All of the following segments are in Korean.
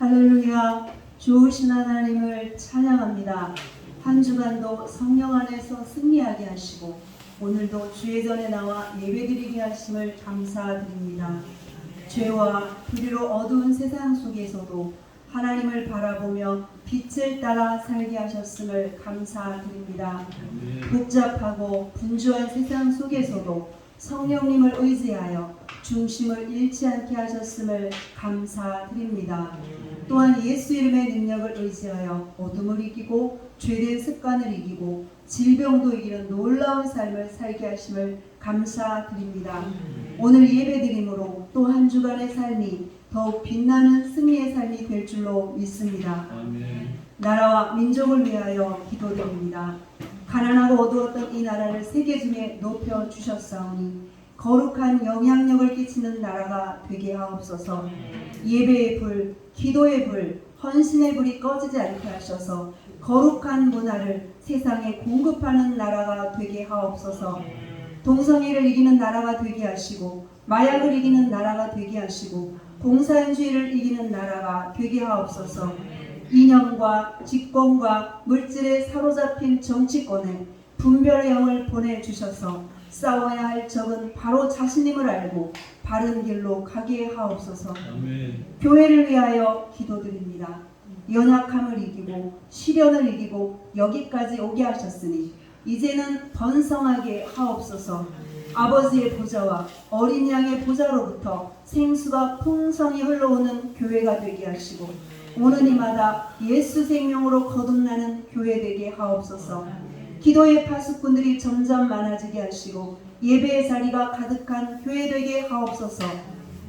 할렐루야. 좋으신 하나님을 찬양합니다. 한 주간도 성령 안에서 승리하게 하시고 오늘도 주의 전에 나와 예배드리게 하심을 감사드립니다. 죄와 불의로 어두운 세상 속에서도 하나님을 바라보며 빛을 따라 살게 하셨음을 감사드립니다. 복잡하고 분주한 세상 속에서도 성령님을 의지하여 중심을 잃지 않게 하셨음을 감사드립니다. 또한 예수 이름의 능력을 의지하여 어둠을 이기고 죄된 습관을 이기고 질병도 이기는 놀라운 삶을 살게 하심을 감사드립니다. 오늘 예배드림으로 또 한 주간의 삶이 더욱 빛나는 승리의 삶이 될 줄로 믿습니다. 아멘. 나라와 민족을 위하여 기도드립니다. 가난하고 어두웠던 이 나라를 세계 중에 높여주셨사오니 거룩한 영향력을 끼치는 나라가 되게 하옵소서. 예배의 불, 기도의 불, 헌신의 불이 꺼지지 않게 하셔서 거룩한 문화를 세상에 공급하는 나라가 되게 하옵소서. 동성애를 이기는 나라가 되게 하시고 마약을 이기는 나라가 되게 하시고 공산주의를 이기는 나라가 되게 하옵소서. 이념과 직권과 물질에 사로잡힌 정치권에 분별의 영을 보내주셔서 싸워야 할 적은 바로 자신임을 알고 바른 길로 가게 하옵소서. 아멘. 교회를 위하여 기도드립니다. 연약함을 이기고 시련을 이기고 여기까지 오게 하셨으니 이제는 번성하게 하옵소서. 아버지의 보좌와 어린 양의 보좌로부터 생수가 풍성히 흘러오는 교회가 되게 하시고 오는 이마다 예수 생명으로 거듭나는 교회 되게 하옵소서. 기도의 파수꾼들이 점점 많아지게 하시고 예배의 자리가 가득한 교회 되게 하옵소서.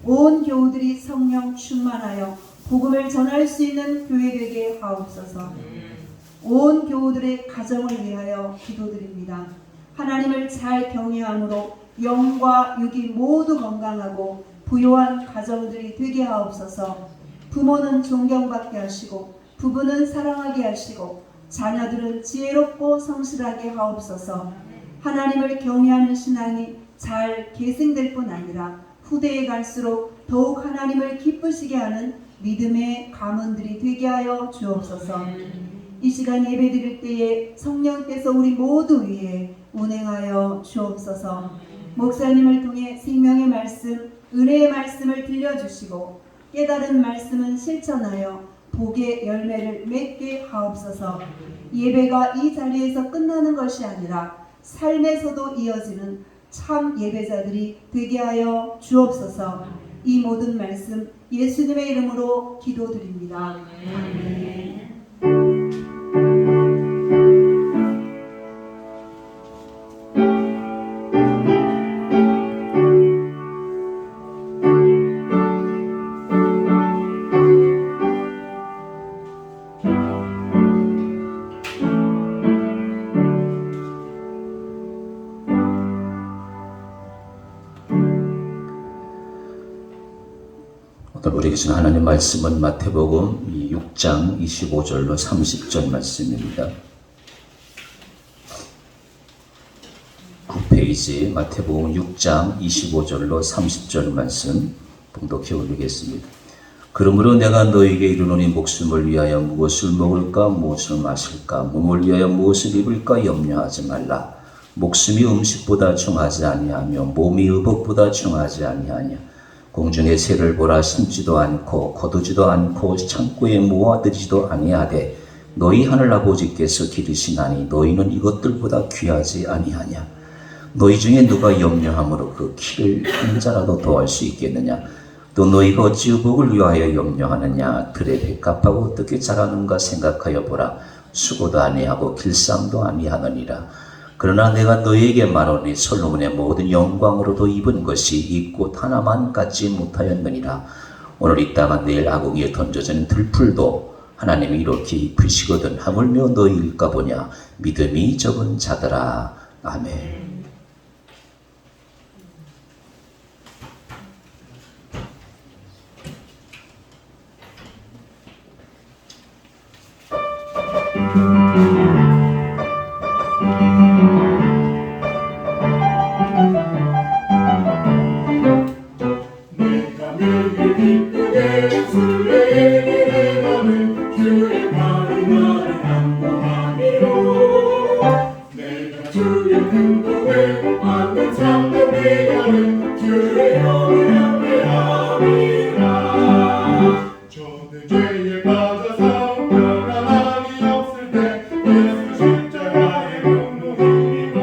온 교우들이 성령 충만하여 복음을 전할 수 있는 교회 되게 하옵소서. 온 교우들의 가정을 위하여 기도드립니다. 하나님을 잘 경외함으로 영과 육이 모두 건강하고 부요한 가정들이 되게 하옵소서. 부모는 존경받게 하시고 부부는 사랑하게 하시고 자녀들은 지혜롭고 성실하게 하옵소서. 하나님을 경외하는 신앙이 잘 계승될 뿐 아니라 후대에 갈수록 더욱 하나님을 기쁘시게 하는 믿음의 가문들이 되게 하여 주옵소서. 이 시간 예배드릴 때에 성령께서 우리 모두 위에 운행하여 주옵소서. 목사님을 통해 생명의 말씀, 은혜의 말씀을 들려주시고 깨달은 말씀은 실천하여 복의 열매를 맺게 하옵소서. 예배가 이 자리에서 끝나는 것이 아니라 삶에서도 이어지는 참 예배자들이 되게 하여 주옵소서. 이 모든 말씀 예수님의 이름으로 기도드립니다. 아멘. 우리에게 주신 하나님 말씀은 마태복음 6장 25절로 30절 말씀입니다. 9페이지 마태복음 6장 25절로 30절 말씀 봉독해 올리겠습니다. 그러므로 내가 너에게 이르노니 목숨을 위하여 무엇을 먹을까 무엇을 마실까 몸을 위하여 무엇을 입을까 염려하지 말라. 목숨이 음식보다 중하지 아니하며 몸이 의복보다 중하지 아니하냐. 공중의 새를 보라. 심지도 않고 거두지도 않고 창고에 모아들이지도 아니하되 너희 하늘 아버지께서 기르시나니 너희는 이것들보다 귀하지 아니하냐. 너희 중에 누가 염려함으로 그 키를 한 자라도 더할 수 있겠느냐. 또 너희가 어찌 의복을 위하여 염려하느냐. 들의 백합하고 어떻게 자라는가 생각하여 보라. 수고도 아니하고 길쌈도 아니하느니라. 그러나 내가 너희에게 말하노니 솔로몬의 모든 영광으로도 입은 것이 이 꽃 하나만 갖지 못하였느니라. 오늘 있다가 내일 아궁이에 던져지는 들풀도 하나님이 이렇게 입으시거든 하물며 너희일까 보냐. 믿음이 적은 자들아. 아멘. 내가 늘 기쁘게 술래에게 행복을 얻는 참된 비결은 주의 영을 함께함이라. 저는 죄에 빠져서 평안함이 없을 때 예수 십자가의 공로입니다.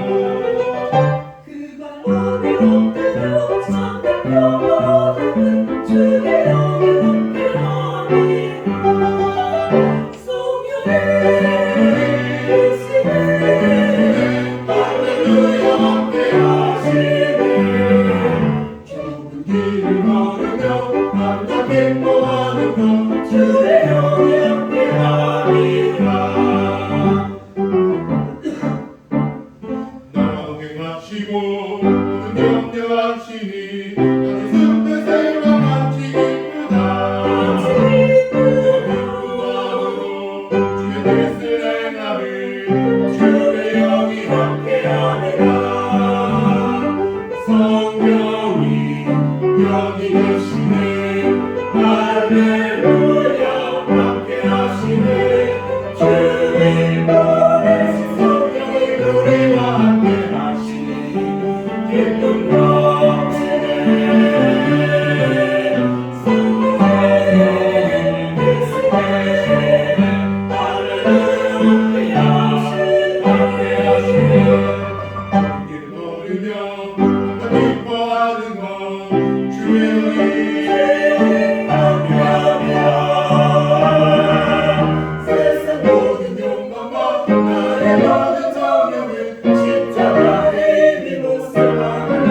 그가 나를 얻으려 참된 평화를 얻는 주의 영을 함께함이라. 성령의 계시네 할렐루야 함께하시네. 좁은 길을 걸으며 남자 기뻐하는 것 주의 영이 함께하리라. 나와 동행하시고 모든 염려하시니 나의 숲의 새와 같이 기쁘다. 주의 뜻을 행하리. 주의 영이 함께하리라. 성령이 여기 계시네. 할렐루야 함께하시네. 주의 보내신 성령이 우리와 함께하시니 기쁨 넘치네. 성령의 계시네. 할렐루야 함께하시네. 길을 걸으며 나 기뻐하는 것 주의 영이 함께하리라. 세상 모든 욕망과 나의 모든 정욕은 십자가의 힘이 못살아가네.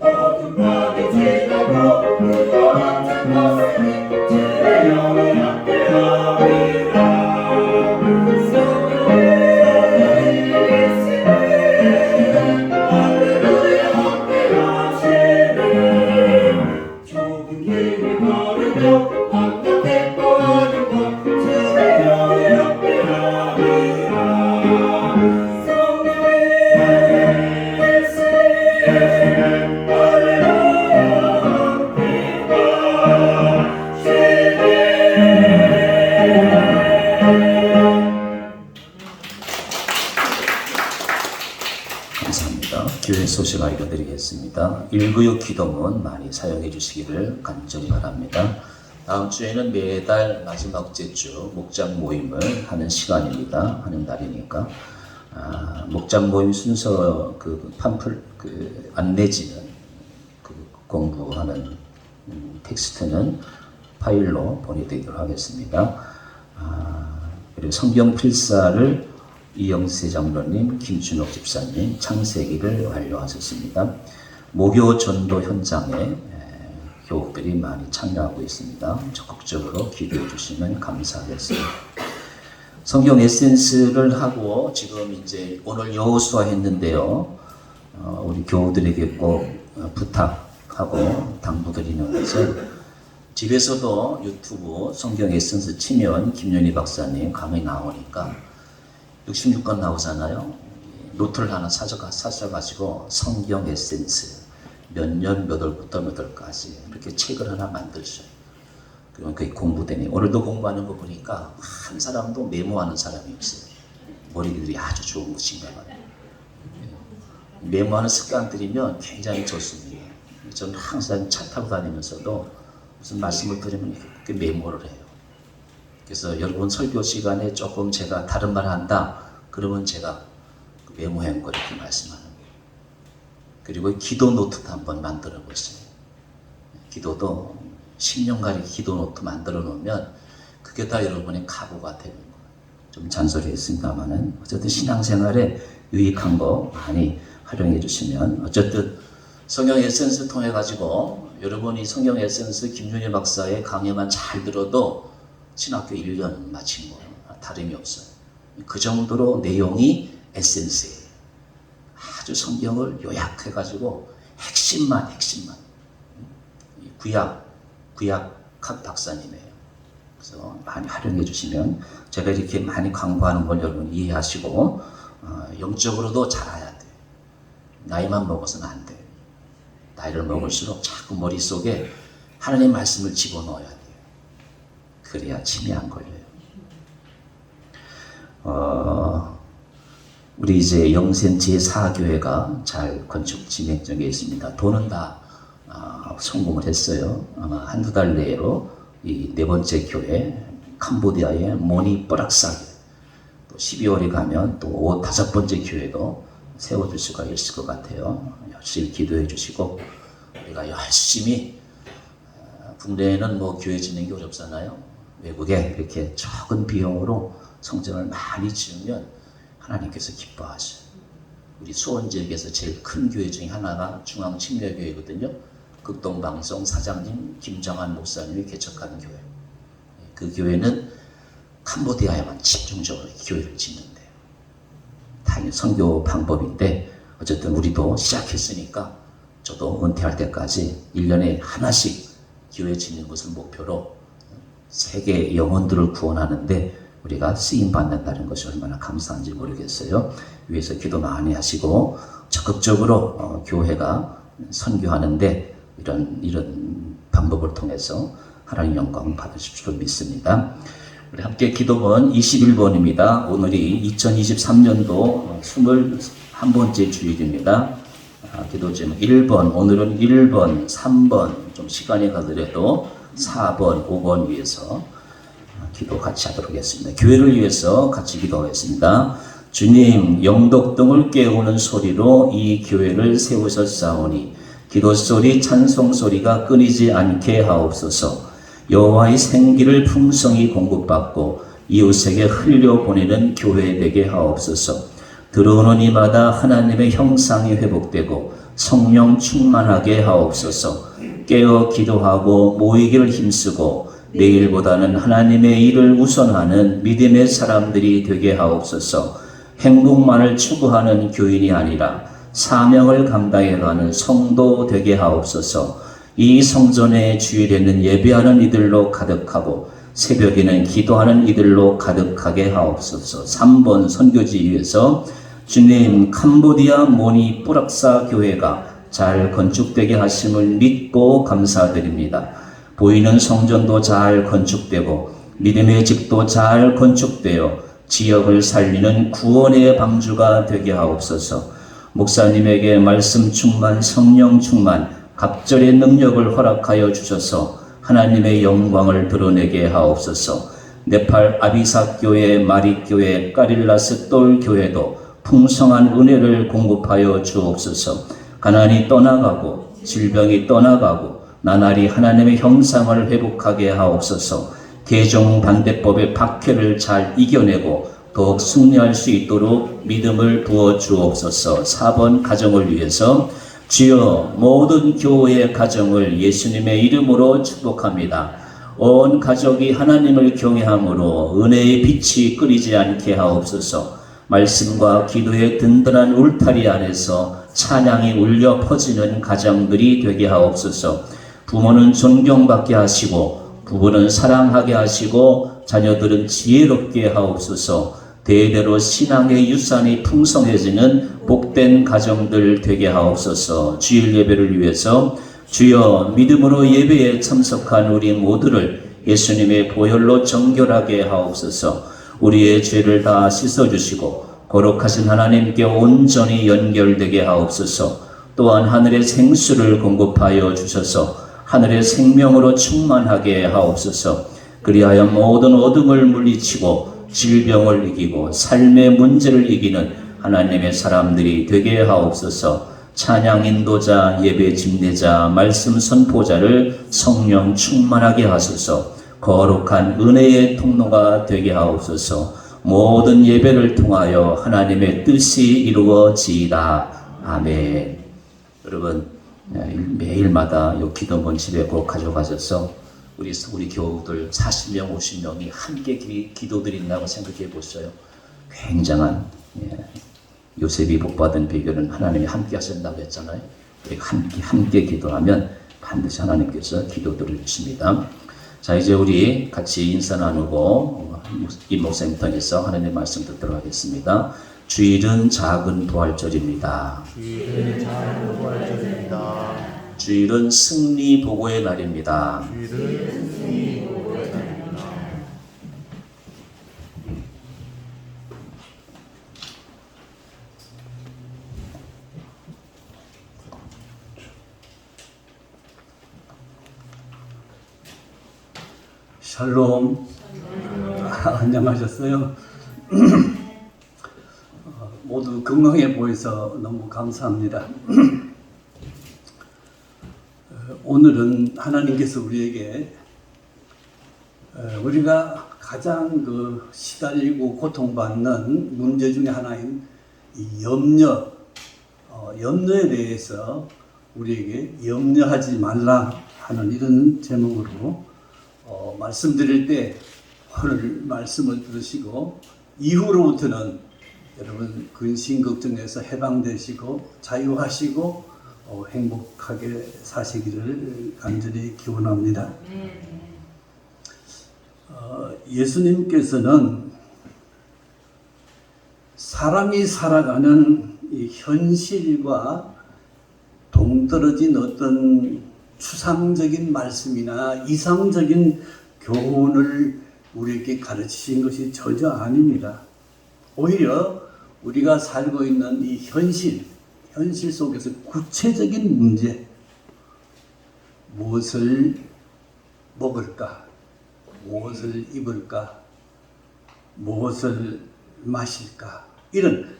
어둠 밤이 지나고 그와 같은 것이니 주의 영이 함께하리라. 성령의 계시네. 할렐루야 함께하시네. 좁은 길을 걸으며 함께 기뻐하는 것 주의 영이 함께하리라. 성령의 계시네. 할렐루야 감사합니다. 교회 소식 알려드리겠습니다. 196 기도문 많이 사용해 주시기를 간절히 바랍니다. 다음 주에는 매달 마지막 주 목장 모임을 하는 시간입니다. 하는 날이니까 목장 모임 순서 안내지는 공부하는 텍스트는 파일로 보내드리도록 하겠습니다. 그리고 성경 필사를 이영세 장로님, 김준옥 집사님 창세기를 완료하셨습니다. 목요 전도 현장에 교우들이 많이 참여하고 있습니다. 적극적으로 기도해 주시면 감사하겠습니다. 성경 에센스를 하고 지금 이제 오늘 여호수아 했는데요. 우리 교우들에게 꼭 부탁하고 당부드리는 것은 집에서도 유튜브 성경 에센스 치면 김윤희 박사님 강의 나오니까 66권 나오잖아요. 노트를 하나 사셔가지고 성경 에센스 몇 년 몇 월부터 몇 월까지 이렇게 책을 하나 만드셔요. 그러면 그게 공부되니 오늘도 공부하는 거 보니까 한 사람도 메모하는 사람이 없어요. 머리들이 아주 좋은 것인가 봐요. 메모하는 습관 들이면 굉장히 좋습니다. 저는 항상 차 타고 다니면서도 무슨 말씀을 드리면 그렇게 메모를 해요. 그래서 여러분 설교 시간에 조금 제가 다른 말 한다 그러면 제가 메모한 거 이렇게 말씀하는 거예요. 그리고 기도 노트도 한번 만들어 보세요. 기도도 10년가리 기도 노트 만들어 놓으면 그게 다 여러분의 각오가 되는 거예요. 좀 잔소리했습니다만은 어쨌든 신앙생활에 유익한 거 많이 활용해 주시면 어쨌든 성경 에센스 통해 가지고 여러분이 성경 에센스 김준희 박사의 강의만 잘 들어도 신학교 1년 마친 거예요. 다름이 없어요. 그 정도로 내용이 에센스예요. 아주 성경을 요약해가지고 핵심만 구약학 박사님이에요. 그래서 많이 활용해 주시면 제가 이렇게 많이 강조하는 걸 여러분 이해하시고 영적으로도 자라야 돼요. 나이만 먹어서는 안 돼요. 나이를 먹을수록 자꾸 머릿속에 하나님의 말씀을 집어넣어야 돼요. 그래야 치매 안 걸려요. 우리 이제 영생 제4교회가 잘 건축 진행 중에 있습니다. 돈은 다 성공을 했어요. 아마 한두 달 내로 이 네 번째 교회 캄보디아의 모니 뿌락사 또 12월에 가면 또 다섯 번째 교회도 세워줄 수가 있을 것 같아요. 열심히 기도해 주시고 우리가 열심히 국내에는 뭐 교회 짓는 게 어렵잖아요. 외국에 이렇게 적은 비용으로 성전을 많이 지으면 하나님께서 기뻐하셔요. 우리 수원 지역에서 제일 큰 교회 중에 하나가 중앙침례교회거든요. 극동방송 사장님 김정한 목사님이 개척한 교회. 그 교회는 캄보디아에만 집중적으로 교회를 짓는데요. 당연히 선교 방법인데 어쨌든 우리도 시작했으니까 저도 은퇴할 때까지 1년에 하나씩 교회 짓는 것을 목표로 세계 영혼들을 구원하는데 우리가 쓰임 받는다는 것이 얼마나 감사한지 모르겠어요. 위에서 기도 많이 하시고 적극적으로 교회가 선교하는데 이런 방법을 통해서 하나님 영광 받으실 줄 믿습니다. 우리 함께 기도번 21번입니다. 오늘이 2023년도 21번째 주일입니다. 기도 제목 1번, 오늘은 1번, 3번, 좀 시간이 가더라도 4번, 5번 위해서 기도 같이 하도록 하겠습니다. 교회를 위해서 같이 기도하겠습니다. 주님, 영독등을 깨우는 소리로 이 교회를 세우셨사오니 기도소리, 찬송소리가 끊이지 않게 하옵소서. 여호와의 생기를 풍성히 공급받고 이웃에게 흘려보내는 교회 되게 하옵소서. 들어오는 이마다 하나님의 형상이 회복되고 성령 충만하게 하옵소서. 깨어 기도하고 모이기를 힘쓰고 내일보다는 하나님의 일을 우선하는 믿음의 사람들이 되게 하옵소서. 행복만을 추구하는 교인이 아니라 사명을 감당해가는 성도 되게 하옵소서. 이 성전의 주일에는 예배하는 이들로 가득하고 새벽에는 기도하는 이들로 가득하게 하옵소서. 3번 선교지 위해서 주님, 캄보디아 모니 뿌락사 교회가 잘 건축되게 하심을 믿고 감사드립니다. 보이는 성전도 잘 건축되고 믿음의 집도 잘 건축되어 지역을 살리는 구원의 방주가 되게 하옵소서. 목사님에게 말씀 충만, 성령 충만, 갑절의 능력을 허락하여 주셔서 하나님의 영광을 드러내게 하옵소서. 네팔 아비사 교회, 마리 교회, 까릴라스 똘 교회도 풍성한 은혜를 공급하여 주옵소서. 가난이 떠나가고 질병이 떠나가고 나날이 하나님의 형상을 회복하게 하옵소서. 개종 반대법의 박해를 잘 이겨내고 더욱 승리할 수 있도록 믿음을 부어 주옵소서. 4번 가정을 위해서 주여, 모든 교회의 가정을 예수님의 이름으로 축복합니다. 온 가족이 하나님을 경외함으로 은혜의 빛이 끓이지 않게 하옵소서. 말씀과 기도의 든든한 울타리 안에서 찬양이 울려 퍼지는 가정들이 되게 하옵소서. 부모는 존경받게 하시고 부부는 사랑하게 하시고 자녀들은 지혜롭게 하옵소서. 대대로 신앙의 유산이 풍성해지는 복된 가정들 되게 하옵소서. 주일 예배를 위해서 주여, 믿음으로 예배에 참석한 우리 모두를 예수님의 보혈로 정결하게 하옵소서. 우리의 죄를 다 씻어주시고 거룩하신 하나님께 온전히 연결되게 하옵소서. 또한 하늘의 생수를 공급하여 주셔서 하늘의 생명으로 충만하게 하옵소서. 그리하여 모든 어둠을 물리치고 질병을 이기고 삶의 문제를 이기는 하나님의 사람들이 되게 하옵소서. 찬양 인도자, 예배 집례자, 말씀 선포자를 성령 충만하게 하소서. 거룩한 은혜의 통로가 되게 하옵소서. 모든 예배를 통하여 하나님의 뜻이 이루어지이다. 아멘. 여러분, 매일마다 이 기도문 집에 꼭 가져가셔서 우리 교우들 40명, 50명이 함께 기도드린다고 생각해 보세요. 굉장한, 요셉이 복받은 비결은 하나님이 함께 하신다고 했잖아요. 우리가 함께 기도하면 반드시 하나님께서 기도들을 주십니다. 자, 이제 우리 같이 인사 나누고 이 목사님 통해서 하나님의 말씀 듣도록 하겠습니다. 주일은 작은 부활절입니다. 주일은 작은 부활절입니다. 주일은 승리 보고의 날입니다. 주일은 승리 보고의 날입니다. 샬롬. 안녕하셨어요? 모두 건강해 보여서 너무 감사합니다. 오늘은 하나님께서 우리에게 우리가 가장 시달리고 고통받는 문제 중에 하나인 이 염려에 대해서 우리에게 염려하지 말라 하는 이런 제목으로 말씀드릴 때 오늘 말씀을 들으시고 이후로부터는 여러분 근심 걱정에서 해방되시고 자유하시고 행복하게 사시기를 간절히 기원합니다. 예수님께서는 사람이 살아가는 이 현실과 동떨어진 어떤 추상적인 말씀이나 이상적인 교훈을 우리에게 가르치신 것이 전혀 아닙니다. 오히려 우리가 살고 있는 이 현실 속에서 구체적인 문제, 무엇을 먹을까, 무엇을 입을까, 무엇을 마실까, 이런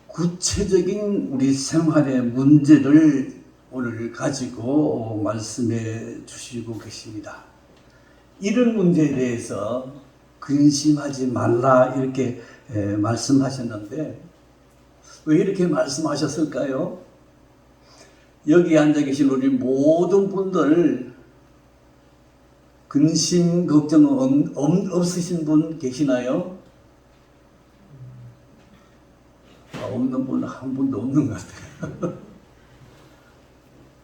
구체적인 우리 생활의 문제를 오늘 가지고 말씀해 주시고 계십니다. 이런 문제에 대해서 근심하지 말라 이렇게 말씀하셨는데 왜 이렇게 말씀하셨을까요? 여기 앉아 계신 우리 모든 분들 근심 걱정 없으신 분 계시나요? 없는 분 한 분도 없는 것 같아요.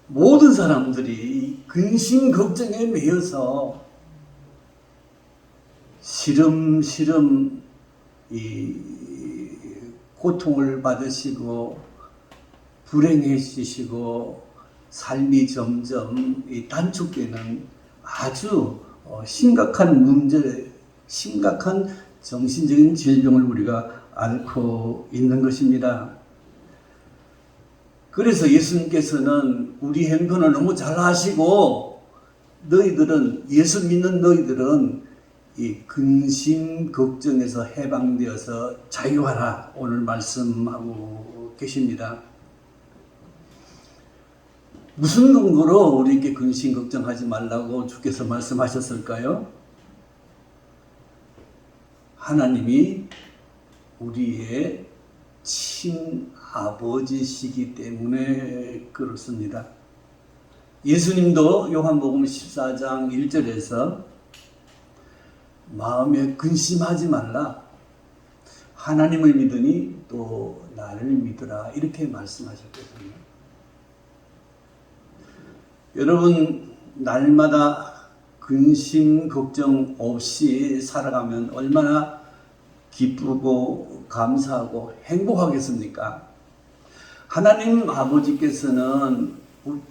모든 사람들이 근심 걱정에 매여서 시름시름 이 고통을 받으시고 불행해지시고 삶이 점점 단축되는 아주 심각한 문제, 심각한 정신적인 질병을 우리가 앓고 있는 것입니다. 그래서 예수님께서는 우리 행편을 너무 잘 아시고 너희들은 예수 믿는 너희들은 이 근심 걱정에서 해방되어서 자유하라 오늘 말씀하고 계십니다. 무슨 근거로 우리에게 근심 걱정하지 말라고 주께서 말씀하셨을까요? 하나님이 우리의 친아버지시기 때문에 그렇습니다. 예수님도 요한복음 14장 1절에서 마음에 근심하지 말라. 하나님을 믿으니 또 나를 믿으라. 이렇게 말씀하셨거든요. 여러분, 날마다 근심 걱정 없이 살아가면 얼마나 기쁘고 감사하고 행복하겠습니까? 하나님 아버지께서는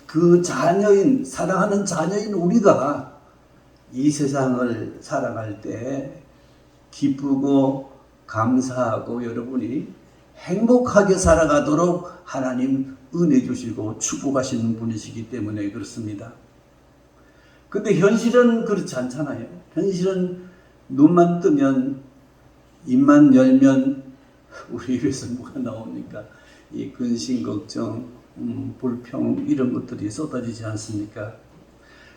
그 자녀인, 사랑하는 자녀인 우리가 이 세상을 살아갈 때 기쁘고 감사하고 여러분이 행복하게 살아가도록 하나님 은혜 주시고 축복하시는 분이시기 때문에 그렇습니다. 근데 현실은 그렇지 않잖아요. 현실은 눈만 뜨면 입만 열면 우리 입에서 뭐가 나옵니까? 이 근심 걱정, 불평 이런 것들이 쏟아지지 않습니까?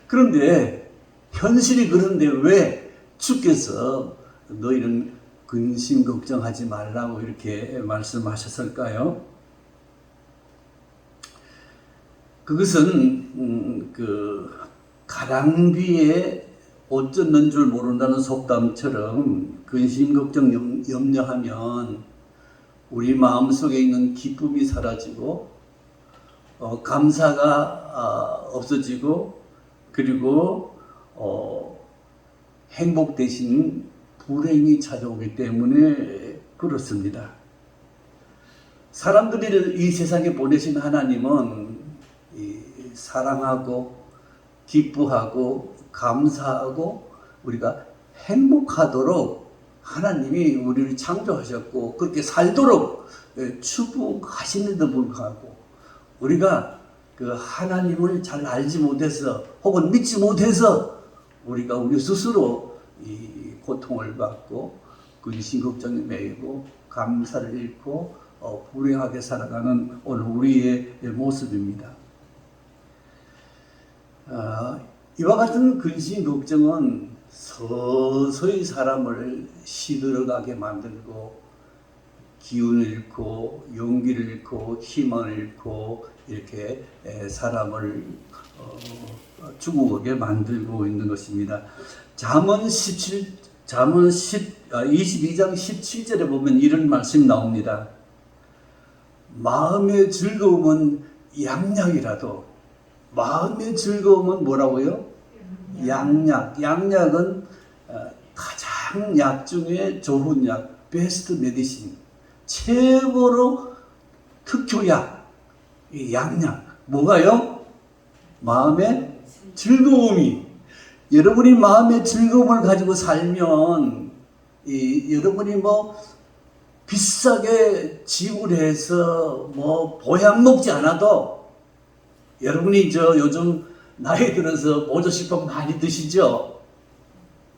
그런데 현실이 그런데 왜 주께서 너희는 근심 걱정하지 말라고 이렇게 말씀하셨을까요? 그것은 가랑비에 옷 젖는 줄 모른다는 속담처럼 근심 걱정 염려하면 우리 마음속에 있는 기쁨이 사라지고 감사가 없어지고 그리고 행복 대신 불행이 찾아오기 때문에 그렇습니다. 사람들을 이 세상에 보내신 하나님은 사랑하고 기뻐하고 감사하고 우리가 행복하도록 하나님이 우리를 창조하셨고 그렇게 살도록 축복하시는데도 불구하고 우리가 그 하나님을 잘 알지 못해서 혹은 믿지 못해서 우리가 우리 스스로 이 고통을 받고 근심 걱정에 매이고 감사를 잃고 불행하게 살아가는 오늘 우리의 모습입니다. 이와 같은 근심 걱정은 서서히 사람을 시들어가게 만들고 기운을 잃고 용기를 잃고 희망을 잃고 이렇게 사람을 죽어가게 만들고 있는 것입니다. 잠언 22장 17절에 보면 이런 말씀이 나옵니다. 마음의 즐거움은 양약이라도, 마음의 즐거움은 뭐라고요? 양약. 양약은 가장 약 중에 좋은 약, 베스트 메디신, 최고로 특효약, 이 양약. 뭐가요? 마음의 즐거움이. 여러분이 마음의 즐거움을 가지고 살면 여러분이 뭐 비싸게 지불해서 뭐 보약 먹지 않아도, 여러분이 요즘 나이 들어서 모조식품 많이 드시죠?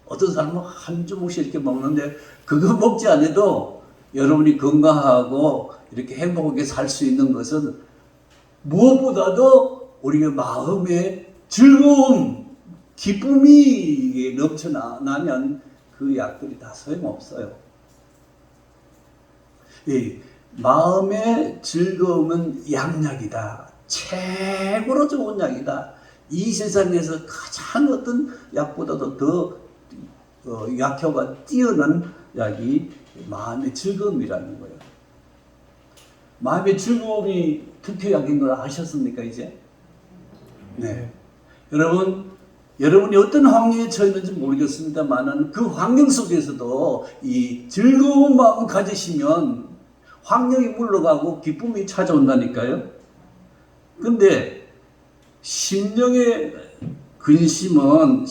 어떤 사람은 한 주먹씩 이렇게 먹는데 그거 먹지 않아도 여러분이 건강하고 이렇게 행복하게 살 수 있는 것은 무엇보다도 우리가 마음의 즐거움, 기쁨이 넘쳐나면 그 약들이 다 소용없어요. 마음의 즐거움은 양약이다. 최고로 좋은 약이다. 이 세상에서 가장 어떤 약보다도 더 약효가 뛰어난 약이 마음의 즐거움이라는 거예요. 마음의 즐거움이 특효약인 걸 아셨습니까, 이제? 네. 여러분이 어떤 환경에 처했는지 모르겠습니다만은 그 환경 속에서도 이 즐거운 마음 근시면 환경이 물러가고 기쁨이 찾아온다니까요. 근데 심령의 근심은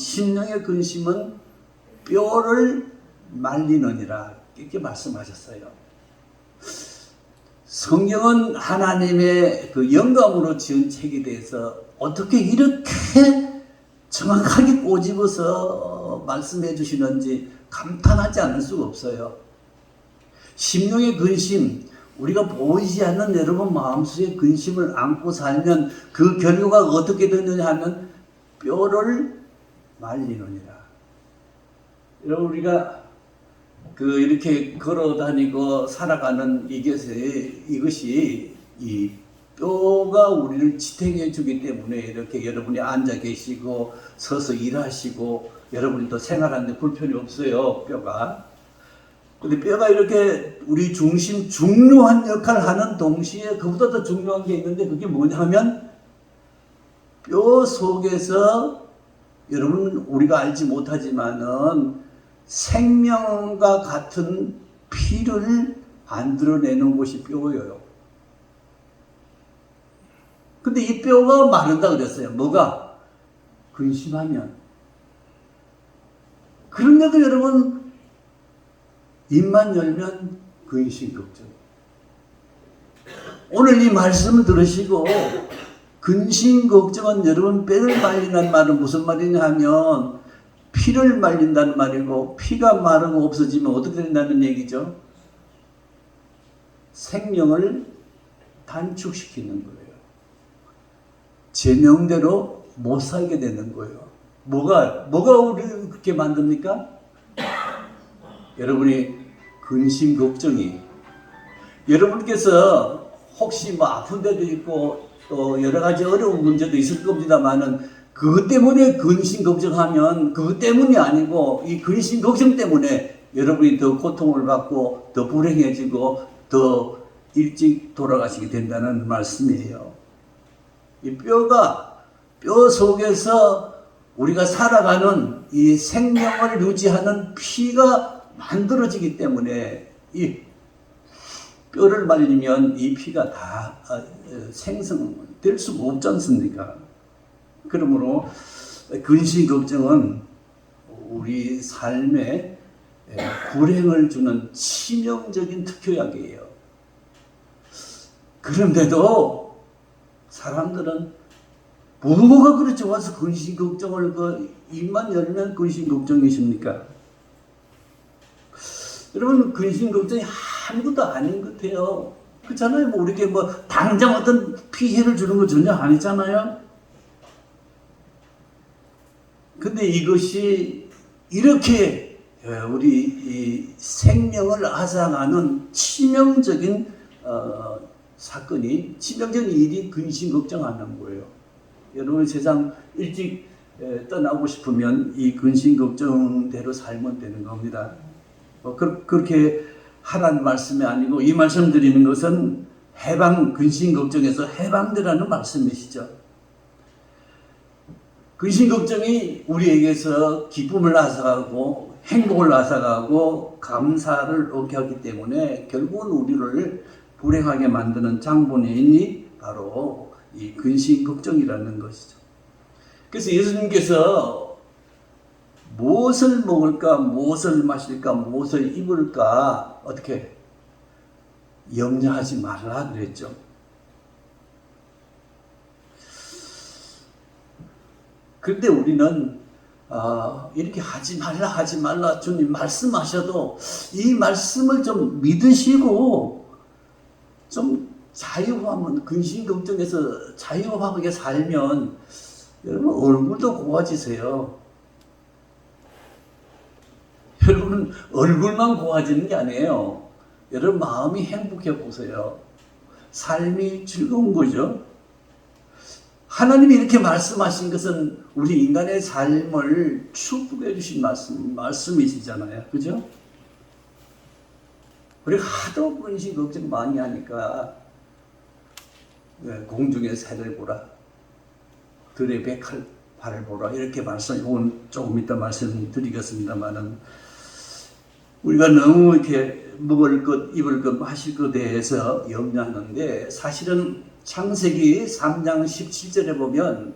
뼈를 말리느니라 이렇게 말씀하셨어요. 성경은 하나님의 그 영감으로 지은 책에 대해서 어떻게 이렇게 정확하게 꼬집어서 말씀해 주시는지 감탄하지 않을 수가 없어요. 심령의 근심, 우리가 보이지 않는 여러분 마음속에 근심을 안고 살면 그 결과가 어떻게 되느냐 하면 뼈를 말리느니라. 여러분, 우리가 이렇게 걸어 다니고 살아가는 이것이 이 뼈가 우리를 지탱해 주기 때문에 이렇게 여러분이 앉아 계시고 서서 일하시고 여러분이 또 생활하는데 불편이 없어요, 뼈가. 근데 뼈가 이렇게 우리 중요한 역할을 하는 동시에 그보다 더 중요한 게 있는데 그게 뭐냐면 뼈 속에서 여러분 우리가 알지 못하지만은 생명과 같은 피를 만들어내는 곳이 뼈예요. 근데 이 뼈가 마른다 그랬어요. 뭐가? 근심하면. 그런데도 여러분 입만 열면 근심 걱정. 오늘 이 말씀을 들으시고 근심 걱정은 여러분 뼈를 말린다는 말은 무슨 말이냐 하면 피를 말린다는 말이고 피가 마르고 없어지면 어떻게 된다는 얘기죠? 생명을 단축시키는 거예요. 제명대로 못 살게 되는 거예요. 뭐가 우리를 그렇게 만듭니까? 여러분이 근심 걱정이 여러분께서 혹시 뭐 아픈 데도 있고 또 여러 가지 어려운 문제도 있을 겁니다만은 그것 때문에 근심 걱정하면 그것 때문이 아니고 이 근심 걱정 때문에 여러분이 더 고통을 받고 더 불행해지고 더 일찍 돌아가시게 된다는 말씀이에요. 이 뼈 속에서 우리가 살아가는 이 생명을 유지하는 피가 만들어지기 때문에 이 뼈를 말리면 이 피가 다 생성될 수가 없지 않습니까? 그러므로 근심 걱정은 우리 삶에 불행을 주는 치명적인 특효약이에요. 그런데도 사람들은 뭐가 그렇게 와서 근심 걱정을 입만 열면 근심 걱정이십니까? 여러분 근심 걱정이 아무것도 아닌 것 같아요. 그렇잖아요. 뭐 우리에게 뭐 당장 어떤 피해를 주는 거 전혀 아니잖아요. 근데 이것이 이렇게 우리 이 생명을 앗아가는 치명적인 사건이 치명적인 일이 근심 걱정하는 거예요. 여러분 세상 일찍 떠나고 싶으면 이 근심 걱정대로 살면 되는 겁니다. 그렇게 하라는 말씀이 아니고 이 말씀 드리는 것은 해방 근심 걱정에서 해방되라는 말씀이시죠. 근심 걱정이 우리에게서 기쁨을 앗아가고 행복을 앗아가고 감사를 얻게 하기 때문에 결국은 우리를 불행하게 만드는 장본인이 바로 이 근심 걱정이라는 것이죠. 그래서 예수님께서 무엇을 먹을까, 무엇을 마실까, 무엇을 입을까 어떻게 염려하지 말라 그랬죠. 그런데 우리는 이렇게 하지 말라 주님 말씀하셔도 이 말씀을 좀 믿으시고 좀 자유하면 근심 걱정에서 자유하게 살면 여러분 얼굴도 고와지세요. 여러분 얼굴만 고와지는 게 아니에요. 여러분 마음이 행복해 보세요. 삶이 즐거운 거죠. 하나님이 이렇게 말씀하신 것은 우리 인간의 삶을 축복해 주신 말씀이시잖아요. 그죠? 우리가 하도 근심 걱정 많이 하니까 공중의 새를 보라, 들의 백합을 보라 이렇게 말씀, 조금 이따 말씀드리겠습니다만은 우리가 너무 이렇게 먹을 것, 입을 것, 마실 것에 대해서 염려하는데 사실은 창세기 3장 17절에 보면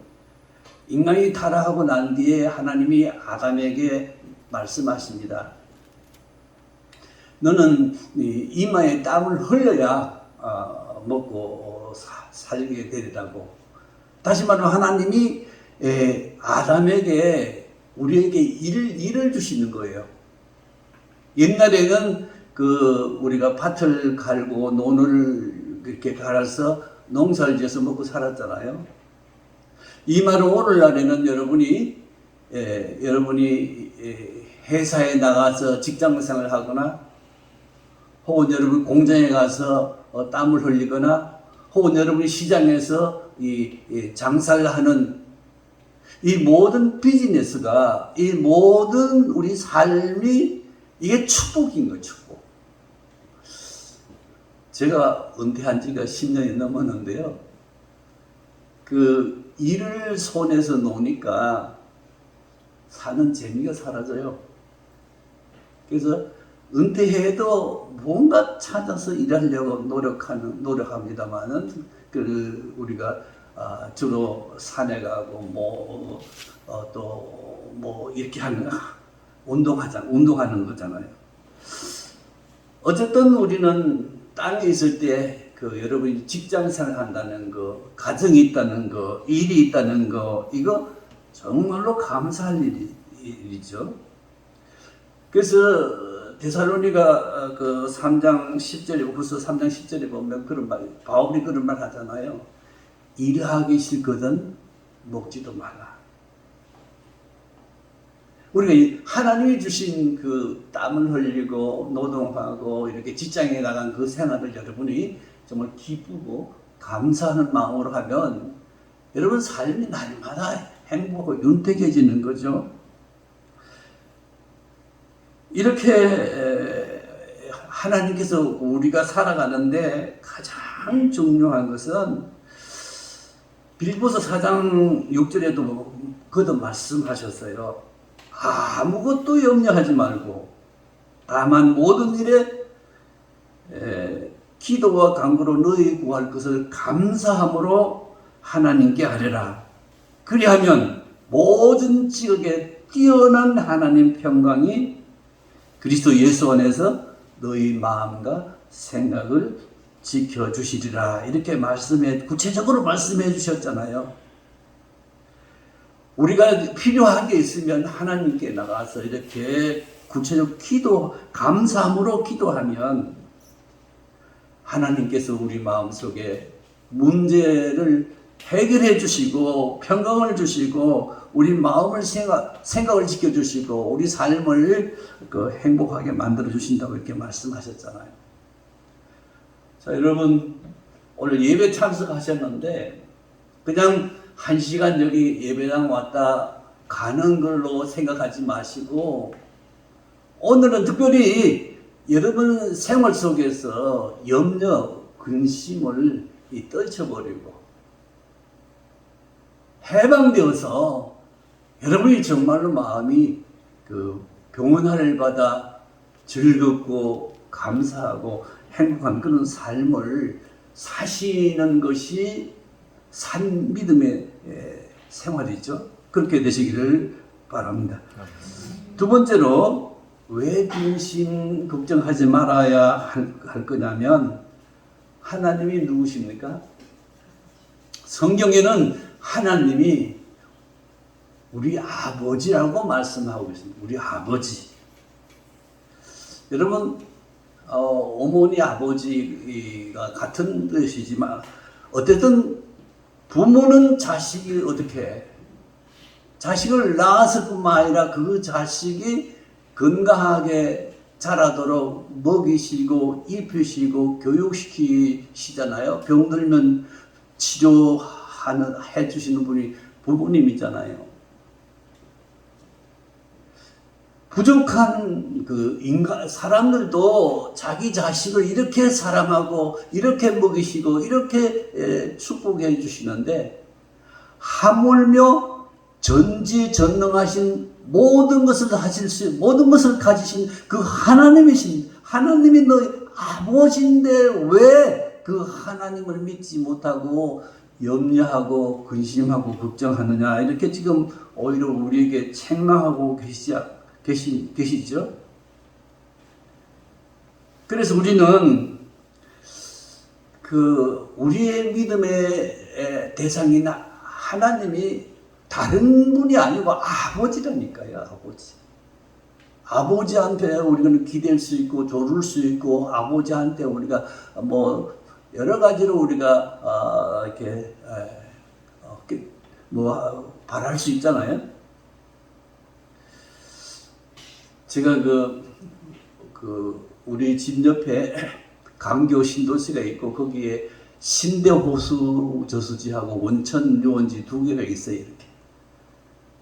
인간이 타락하고 난 뒤에 하나님이 아담에게 말씀하십니다. 너는 이마에 땀을 흘려야 먹고 살게 되리라고. 다시 말하면 하나님이 아담에게 우리에게 일을 주시는 거예요. 옛날에는 우리가 밭을 갈고 논을 이렇게 갈아서 농사를 지어서 먹고 살았잖아요. 이 말은 오늘날에는 여러분이 회사에 나가서 직장생활을 하거나 혹은 여러분 공장에 가서 땀을 흘리거나 혹은 여러분이 시장에서 장사를 하는 이 모든 비즈니스가 이 모든 우리 삶이 이게 축복인 거예요. 축복. 제가 은퇴한 지가 10년이 넘었는데요. 일을 손에서 놓으니까 사는 재미가 사라져요. 그래서 은퇴해도 뭔가 찾아서 일하려고 노력합니다만은 우리가 주로 산에 가고 또 이렇게 운동하는 거잖아요. 어쨌든 우리는 땅에 있을 때 여러분이 직장생활 한다는 거, 가정이 있다는 거, 일이 있다는 거, 이거 정말로 감사할 일이죠. 그래서 데살로니가 3장 10절에, 후서 3장 10절에 보면 그런 말, 바울이 그런 말 하잖아요. 일하기 싫거든 먹지도 말라. 우리가 하나님이 주신 땀을 흘리고 노동하고 이렇게 직장에 나간 그 생활을 여러분이 정말 기쁘고 감사하는 마음으로 하면 여러분 삶이 날마다 행복하고 윤택해지는 거죠. 이렇게 하나님께서 우리가 살아가는데 가장 중요한 것은 빌립보서 4장 6절에도 그도 말씀하셨어요. 아무것도 염려하지 말고 다만 모든 일에 기도와 간구로 너희 구할 것을 감사함으로 하나님께 아뢰라. 그리하면 모든 지극에 뛰어난 하나님 평강이 그리스도 예수 안에서 너희 마음과 생각을 지켜주시리라. 이렇게 구체적으로 말씀해 주셨잖아요. 우리가 필요한 게 있으면 하나님께 나가서 이렇게 구체적 기도, 감사함으로 기도하면 하나님께서 우리 마음속에 문제를 해결해 주시고 평강을 주시고 우리 마음을 생각을 지켜주시고 우리 삶을 행복하게 만들어 주신다고 이렇게 말씀하셨잖아요. 자, 여러분 오늘 예배 참석하셨는데 그냥 1시간 여기 예배당 왔다 가는 걸로 생각하지 마시고 오늘은 특별히 여러분 생활 속에서 염려, 근심을 떨쳐버리고 해방되어서 여러분이 정말로 마음이 병원을 받아 즐겁고 감사하고 행복한 그런 삶을 사시는 것이 산 믿음의 생활이죠. 그렇게 되시기를 바랍니다. 두 번째로 왜 근심 걱정하지 말아야 할 거냐면 하나님이 누구십니까? 성경에는 하나님이 우리 아버지라고 말씀하고 있습니다. 우리 아버지. 여러분 어머니 아버지가 같은 뜻이지만 어쨌든 부모는 자식이 어떻게 해? 자식을 낳았을 뿐만 아니라 그 자식이 건강하게 자라도록 먹이시고 입히시고 교육시키시잖아요. 병들면 치료해 주시는 분이 부모님이잖아요. 부족한 사람들도 자기 자식을 이렇게 사랑하고 이렇게 먹이시고 이렇게 축복해 주시는데 하물며 전지전능하신 모든 것을 모든 것을 가지신 그 하나님이 너희 아버지인데 왜 그 하나님을 믿지 못하고 염려하고 근심하고 걱정하느냐 이렇게 지금 오히려 우리에게 책망하고 계시죠? 그래서 우리는 우리의 믿음의 대상인 하나님이 다른 분이 아니고 아버지라니까요, 아버지. 아버지한테 우리가 기댈 수 있고 조를 수 있고 아버지한테 우리가 여러 가지로 우리가 이렇게 바랄 수 있잖아요. 제가 우리 집 옆에 강교 신도시가 있고 거기에 신대호수 저수지하고 원천 유원지 두 개가 있어요, 이렇게.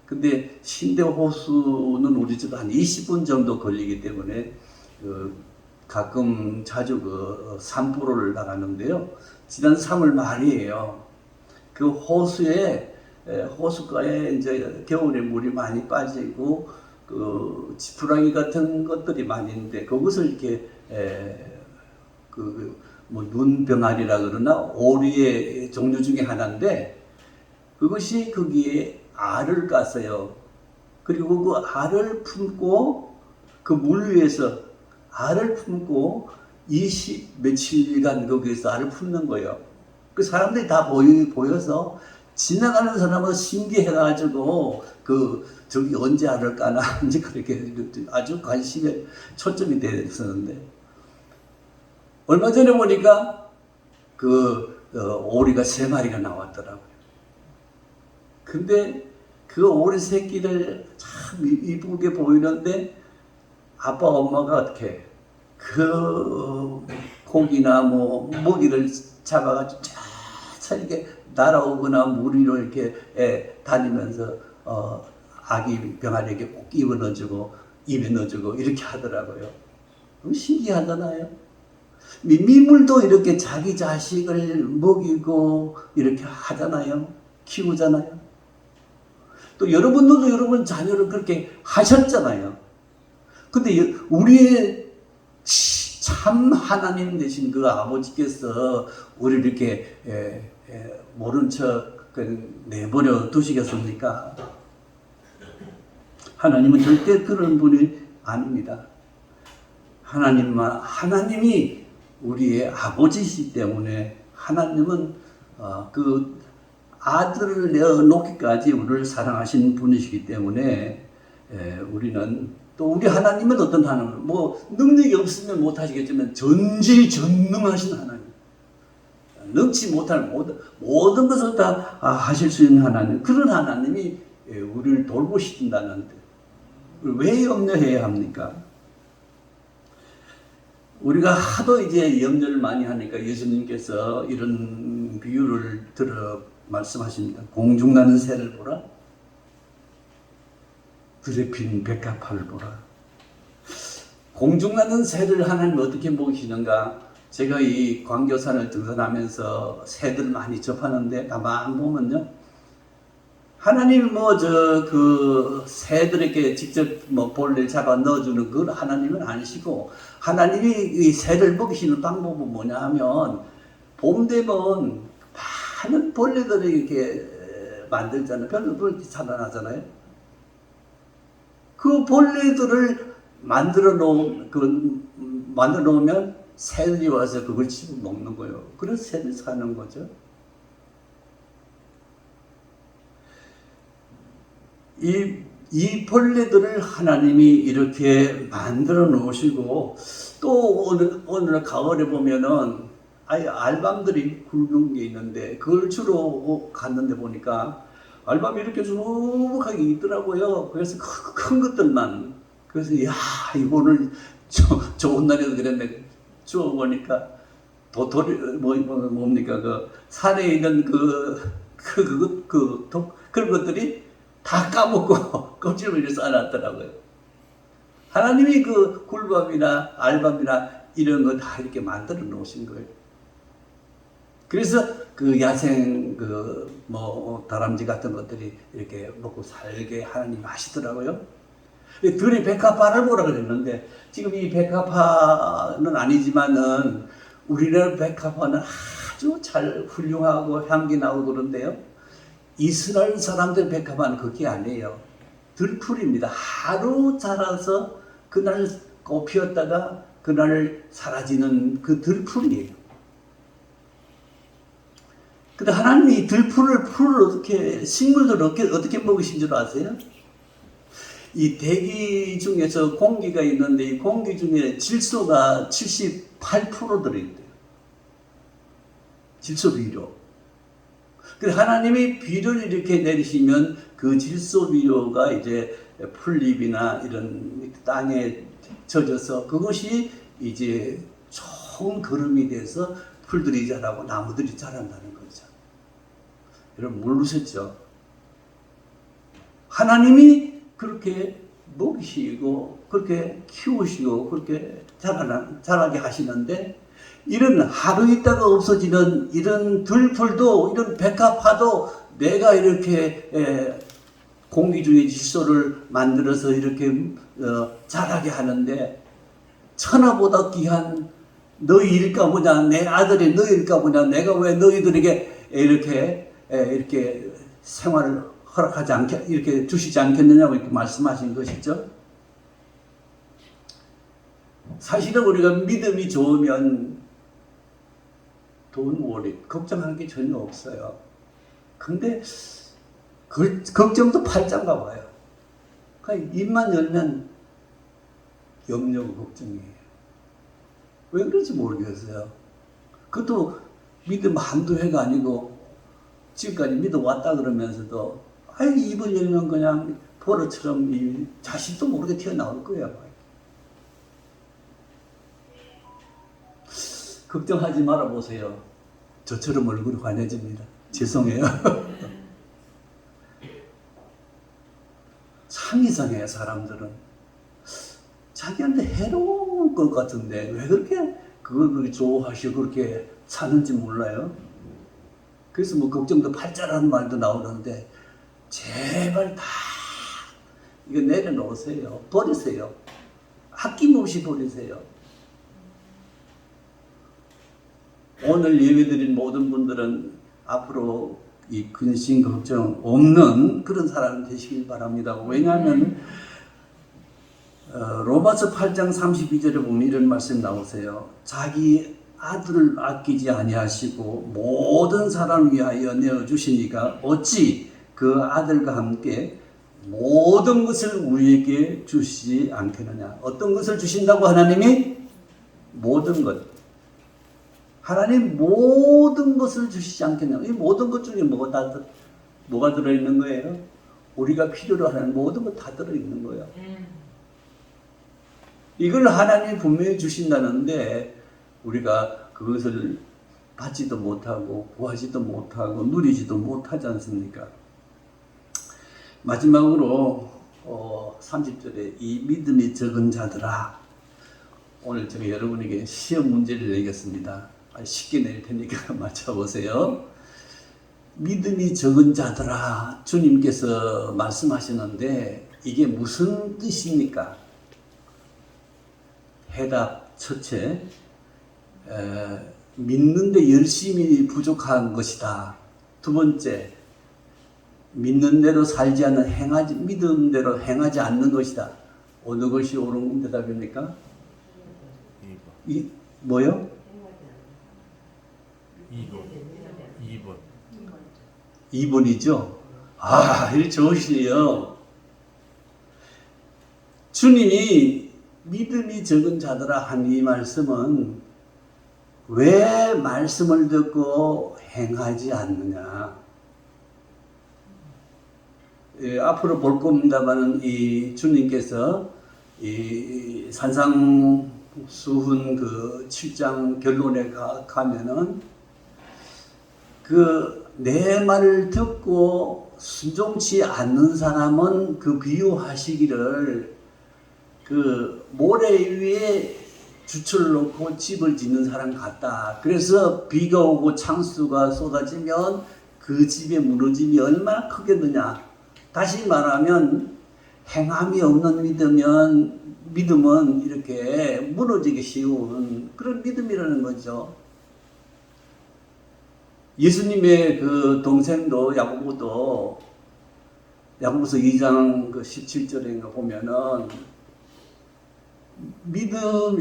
근데 신대호수는 우리 집 한 20분 정도 걸리기 때문에 가끔 자주 산보를 나가는데요. 지난 3월 말이에요. 그 호수가에 이제 겨울에 물이 많이 빠지고 지푸라기 같은 것들이 많이 있는데 그것을 이렇게 눈병아리라 그러나 오리의 종류 중에 하나인데 그것이 거기에 알을 깠어요. 그리고 그 알을 품고 그 물 위에서 알을 품고 며칠간 거기에서 알을 품는 거예요. 그 사람들이 다 보여서 지나가는 사람은 신기해가지고 저기 언제 알을 까나 이제 그렇게 아주 관심에 초점이 되었었는데 얼마 전에 보니까 오리가 3마리가 나왔더라고요. 근데 그 오리 새끼를 참 이쁘게 보이는데 아빠 엄마가 어떻게 고기나 먹이를 잡아가지고 천천히 이렇게 날아오거나 물 위로 이렇게 다니면서 아기 병아리에게 꼭 입에 넣어주고 이렇게 하더라고요. 신기하잖아요. 미물도 이렇게 자기 자식을 먹이고 이렇게 하잖아요. 키우잖아요. 또 여러분들도 여러분 자녀를 그렇게 하셨잖아요. 근데 우리의 참 하나님 되신 그 아버지께서 우리를 이렇게 모른 척 내버려 두시겠습니까? 하나님은 절대 그런 분이 아닙니다. 하나님이 우리의 아버지이기 때문에 하나님은 그 아들을 내어놓기까지 우리를 사랑하신 분이시기 때문에 우리는 또 우리 하나님은 어떤 하나님, 뭐 능력이 없으면 못하시겠지만 전지전능하신 하나님, 능치 못할 모든 것을 다 하실 수 있는 하나님, 그런 하나님이 우리를 돌보신다는데 왜 염려해야 합니까? 우리가 하도 이제 염려를 많이 하니까 예수님께서 이런 비유를 들어 말씀하십니다. 공중나는 새를 보라, 들에 핀 백합화를 보라. 공중나는 새를 하나님 어떻게 보시는가? 제가 이 광교산을 등산하면서 새들 많이 접하는데 가만 보면요, 하나님 그 새들에게 직접 벌레를 잡아 넣어주는 그 하나님은 아니시고, 하나님이 이 새를 먹이시는 방법은 뭐냐 하면, 봄 되면 많은 벌레들을 이렇게 만들잖아요. 별로 살아나잖아요. 그 벌레들을 만들어 놓으면 새들이 와서 그걸 집어 먹는 거예요. 그래서 새들이 사는 거죠. 이 벌레들을 하나님이 이렇게 만들어 놓으시고, 또 오늘 가을에 보면은 알밤들이 굵은 게 있는데, 그걸 주로 갔는데 보니까 알밤이 이렇게 수북하게 있더라고요. 그래서 큰 것들만. 그래서 이거를 좋은 날에도 그랬는데 주워 보니까 도토리 뭡니까 그 산에 있는 그런 것들이 다 까먹고 껍질을 이렇게 쌓아놨더라고요. 하나님이 그 굴밤이나 알밤이나 이런 거 다 이렇게 만들어 놓으신 거예요. 그래서 그 야생 다람쥐 같은 것들이 이렇게 먹고 살게 하나님 하시더라고요. 들이 백합화를 보라 그랬는데, 지금 이 백합화는 아니지만은 우리나라 백합화는 아주 잘 훌륭하고 향기 나고 그런데요, 이스라엘 사람들 백합화는 그게 아니에요. 들풀입니다. 하루 자라서 그날 꽃 피었다가 그날 사라지는 그 들풀이에요. 근데 하나님이 들풀을 식물들을 어떻게 먹으신 줄 아세요? 이 대기 중에서 공기가 있는데, 이 공기 중에 질소가 78% 들어있대요. 질소 비료. 그래서 하나님이 비료를 이렇게 내리시면 그 질소 비료가 이제 풀잎이나 이런 땅에 젖어서 그것이 이제 좋은 거름이 돼서 풀들이 자라고 나무들이 자란다는 거죠. 여러분 모르셨죠? 하나님이 그렇게 먹이시고 그렇게 키우시고 그렇게 자라게 하시는데, 이런 하루 있다가 없어지는 이런 들풀도, 이런 백합화도 내가 이렇게 공기 중에 질소를 만들어서 이렇게 자라게 하는데, 천하보다 귀한 너희일까 보냐, 내 아들이 너희일까 보냐, 내가 왜 너희들에게 이렇게 생활을 이렇게 주시지 않겠느냐고 이렇게 말씀하신 것이죠. 사실은 우리가 믿음이 좋으면 돈 월이 걱정하는 게 전혀 없어요. 근데 걱정도 팔짱가 봐요. 그러니까 입만 열면 염려고 걱정이에요. 왜 그런지 모르겠어요. 그것도 믿음 한두 해가 아니고 지금까지 믿어 왔다 그러면서도 입을 열면 그냥 포로처럼 이 자식도 모르게 튀어나올 거예요. 걱정하지 말아보세요. 저처럼 얼굴이 환해집니다. 죄송해요. 참 이상해요. 사람들은 자기한테 해로운 것 같은데 왜 그렇게 그걸 좋아하시고 그렇게 사는지 몰라요. 그래서 걱정도 팔자라는 말도 나오는데, 제발 다 이거 내려놓으세요. 버리세요. 아낌없이 버리세요. 오늘 예배드린 모든 분들은 앞으로 이 근심 걱정 없는 그런 사람이 되시길 바랍니다. 왜냐하면 로마서 8장 32절에 보면 이런 말씀 나오세요. 자기 아들을 아끼지 아니하시고 모든 사람을 위하여 내어 주시니까 어찌 그 아들과 함께 모든 것을 우리에게 주시지 않겠느냐. 어떤 것을 주신다고 하나님이? 모든 것. 하나님 모든 것을 주시지 않겠냐. 이 모든 것 중에 뭐가 들어있는 거예요? 우리가 필요로 하는 모든 것 다 들어있는 거예요. 이걸 하나님이 분명히 주신다는데 우리가 그것을 받지도 못하고 구하지도 못하고 누리지도 못하지 않습니까? 마지막으로 30절에 이 믿음이 적은 자들아. 오늘 제가 여러분에게 시험 문제를 내겠습니다. 쉽게 낼 테니까 맞춰보세요. 믿음이 적은 자들아, 주님께서 말씀하시는데 이게 무슨 뜻입니까? 해답 첫째, 믿는데 열심히 부족한 것이다. 두 번째, 믿는 대로 살지 않는 믿음대로 행하지 않는 것이다. 어느 것이 옳은 대답입니까? 뭐요? 2번이죠? 아, 일 좋으시네요. 주님이 믿음이 적은 자들아 한 이 말씀은 왜 말씀을 듣고 행하지 않느냐. 앞으로 볼 겁니다만은 이 주님께서 이 산상수훈 그 7장 결론에 가면은 그 내 말을 듣고 순종치 않는 사람은 그 비유하시기를 그 모래 위에 주철을 놓고 집을 짓는 사람 같다. 그래서 비가 오고 창수가 쏟아지면 그 집의 무너짐이 얼마나 크겠느냐. 다시 말하면 행함이 없는 믿음은 이렇게 무너지기 쉬운 그런 믿음이라는 거죠. 예수님의 그 동생도 야고보서 2장 그 17절에 보면은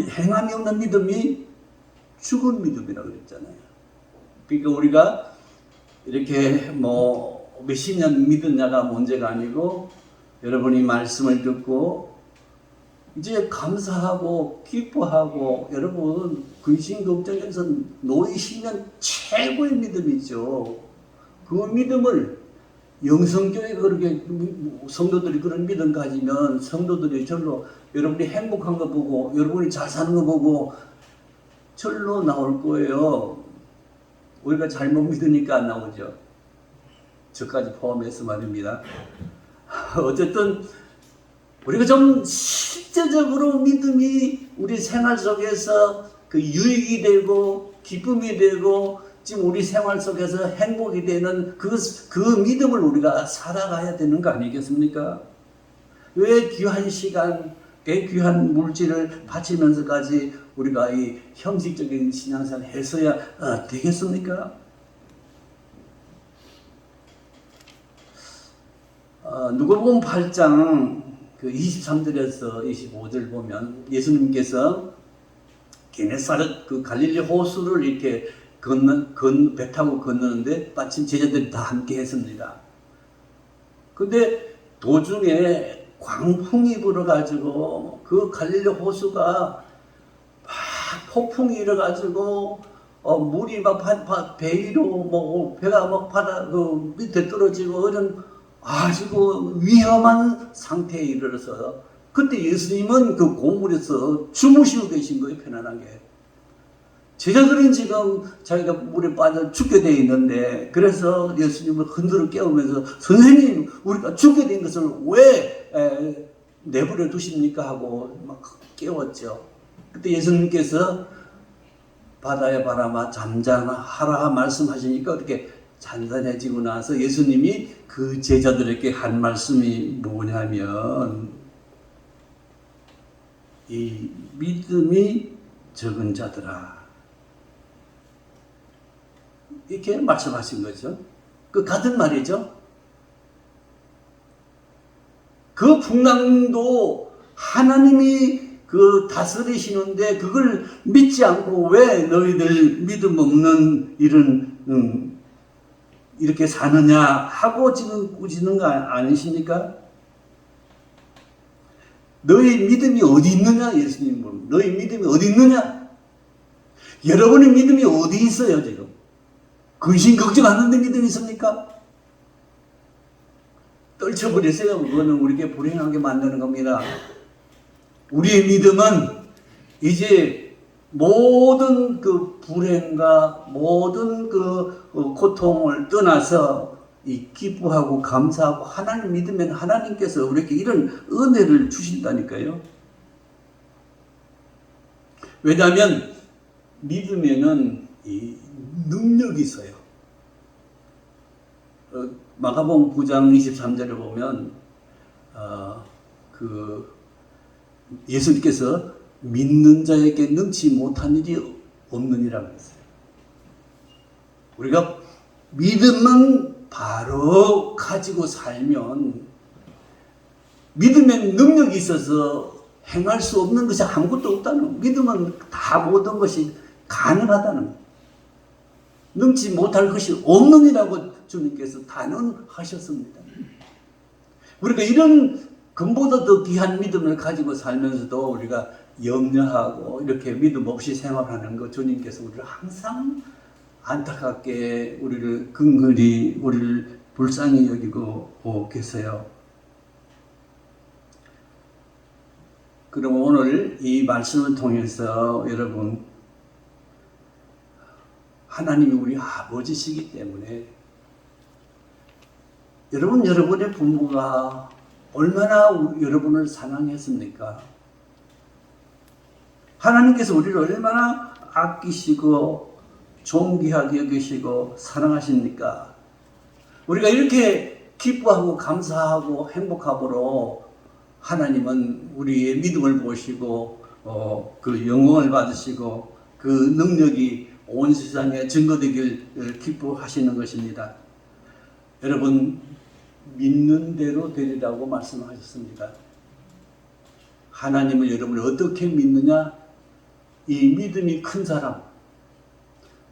행함이 없는 믿음이 죽은 믿음이라고 그랬잖아요. 그러니까 우리가 이렇게 뭐 몇십 년 믿었냐가 문제가 아니고 여러분이 말씀을 듣고 이제 감사하고 기뻐하고 여러분 근심 걱정에서 놓이시면 최고의 믿음이죠. 그 믿음을 영성교회가 그렇게 성도들이 그런 믿음 가지면 성도들이 절로 여러분이 행복한 거 보고 여러분이 잘 사는 거 보고 절로 나올 거예요. 우리가 잘못 믿으니까 안 나오죠. 저까지 포함해서 말입니다. 어쨌든 우리가 좀 실제적으로 믿음이 우리 생활 속에서 그 유익이 되고 기쁨이 되고 지금 우리 생활 속에서 행복이 되는 그 믿음을 우리가 살아가야 되는 거 아니겠습니까? 왜 귀한 시간, 왜 귀한 물질을 바치면서까지 우리가 이 형식적인 신앙생활을 했어야 되겠습니까? 누가복음 8장 그 23절에서 25절 보면 예수님께서 게네사렛 그 갈릴리 호수를 이렇게 배 타고 건너는데 마침 제자들이 다 함께 했습니다. 근데 도중에 광풍이 불어가지고 그 갈릴리 호수가 막 폭풍이 일어가지고 물이 막 배 위로 뭐 배가 막 바다 그 밑에 떨어지고 이런 아주 위험한 상태에 이르러서 그때 예수님은 그 고물에서 주무시고 계신 거예요. 편안하게. 제자들은 지금 자기가 물에 빠져 죽게 되어 있는데 그래서 예수님을 흔들어 깨우면서 선생님 우리가 죽게 된 것을 왜 내버려 두십니까 하고 막 깨웠죠. 그때 예수님께서 바다의 바람아 잠잠하라 말씀하시니까 어떻게 잔잔해지고 나서 예수님이 그 제자들에게 한 말씀이 뭐냐면 이 믿음이 적은 자들아 이렇게 말씀하신 거죠. 그 같은 말이죠. 그 풍랑도 하나님이 그 다스리시는데 그걸 믿지 않고 왜 너희들 믿음 없는 이런 이렇게 사느냐 하고 지금 꾸짖는 거 아니십니까? 너희 믿음이 어디 있느냐? 예수님 보면 너희 믿음이 어디 있느냐? 여러분의 믿음이 어디 있어요 지금? 근심 걱정하는데 믿음이 있습니까? 떨쳐버리세요. 그거는 우리에게 불행하게 만드는 겁니다. 우리의 믿음은 이제 모든 그 불행과 모든 그 고통을 떠나서 이 기뻐하고 감사하고 하나님 믿으면 하나님께서 우리에게 이런 은혜를 주신다니까요. 왜냐하면 믿으면은 이 능력이 있어요. 마가복음 9장 23절에 보면 그 예수님께서 믿는 자에게 능치 못한 일이 없느니라고 했어요. 우리가 믿음은 바로 가지고 살면 믿음엔 능력이 있어서 행할 수 없는 것이 아무것도 없다는 거예요. 믿음은 다 모든 것이 가능하다는 거예요. 능치 못할 것이 없느니라고 주님께서 단언하셨습니다. 우리가 이런 금보다 더 귀한 믿음을 가지고 살면서도 우리가 염려하고 이렇게 믿음 없이 생활하는 것 주님께서 우리를 항상 안타깝게 우리를 긍휼히 우리를 불쌍히 여기고 계세요. 그럼 오늘 이 말씀을 통해서 여러분 하나님이 우리 아버지시기 때문에 여러분의 부모가 얼마나 여러분을 사랑했습니까? 하나님께서 우리를 얼마나 아끼시고 존귀하게 여기시고 사랑하십니까? 우리가 이렇게 기뻐하고 감사하고 행복함으로 하나님은 우리의 믿음을 보시고 그 영광을 받으시고 그 능력이 온 세상에 증거되길 기뻐하시는 것입니다. 여러분 믿는 대로 되리라고 말씀하셨습니다. 하나님을 여러분이 어떻게 믿느냐? 이 믿음이 큰 사람,